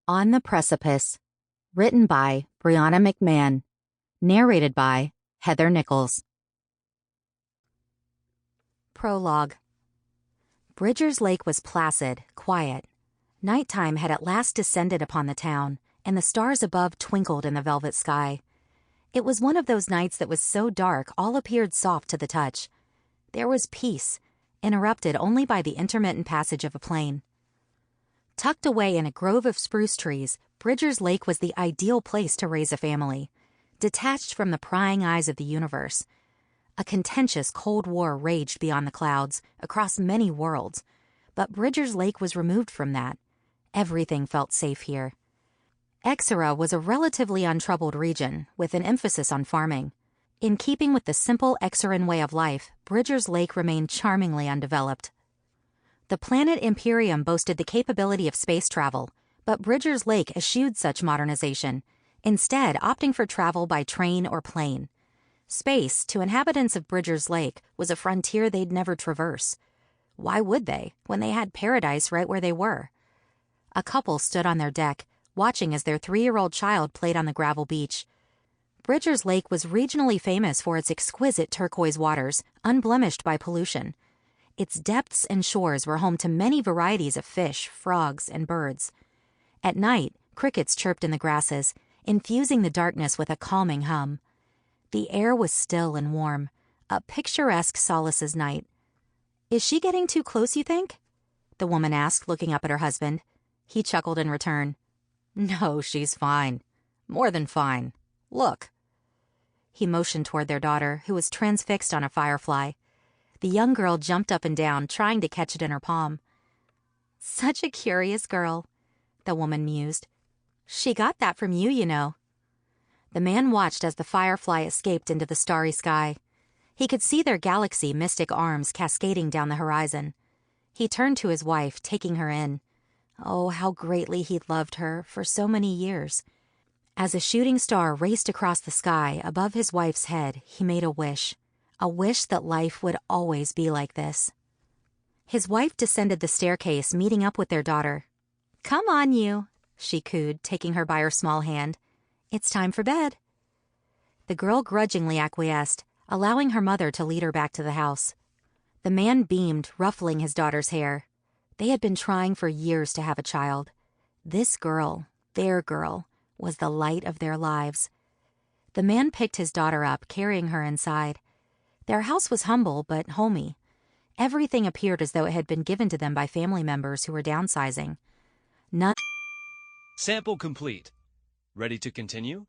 On the Precipice, written by Brianna Macmahon, narrated by Heather Nichols. Prologue. Bridger's Lake was placid, quiet. Nighttime had at last descended upon the town, and the stars above twinkled in the velvet sky. It was one of those nights that was so dark all appeared soft to the touch. There was peace, interrupted only by the intermittent passage of a plane. Tucked away in a grove of spruce trees, Bridger's Lake was the ideal place to raise a family, detached from the prying eyes of the universe. A contentious Cold War raged beyond the clouds, across many worlds, but Bridger's Lake was removed from that. Everything felt safe here. Exeter was a relatively untroubled region, with an emphasis on farming. In keeping with the simple Exeran way of life, Bridger's Lake remained charmingly undeveloped. The planet Imperium boasted the capability of space travel, but Bridger's Lake eschewed such modernization, instead opting for travel by train or plane. Space, to inhabitants of Bridger's Lake, was a frontier they'd never traverse. Why would they, when they had paradise right where they were? A couple stood on their deck, watching as their 3-year-old child played on the gravel beach. Bridger's Lake was regionally famous for its exquisite turquoise waters, unblemished by pollution. Its depths and shores were home to many varieties of fish, frogs, and birds. At night, crickets chirped in the grasses, infusing the darkness with a calming hum. The air was still and warm, a picturesque solace's night. "Is she getting too close, you think?" the woman asked, looking up at her husband. He chuckled in return. "No, she's fine. More than fine. Look." He motioned toward their daughter, who was transfixed on a firefly. The young girl jumped up and down, trying to catch it in her palm. "Such a curious girl," the woman mused. "She got that from you, you know." The man watched as the firefly escaped into the starry sky. He could see their galaxy mystic arms cascading down the horizon. He turned to his wife, taking her in. Oh, how greatly he'd loved her for so many years. As a shooting star raced across the sky above his wife's head, he made a wish that life would always be like this. His wife descended the staircase, meeting up with their daughter. "Come on, you," she cooed, taking her by her small hand. "It's time for bed." The girl grudgingly acquiesced, allowing her mother to lead her back to the house. The man beamed, ruffling his daughter's hair. They had been trying for years to have a child. This girl, their girl, was the light of their lives. The man picked his daughter up, carrying her inside. Their house was humble but homey. Everything appeared as though it had been given to them by family members who were downsizing. Sample complete. Ready to continue?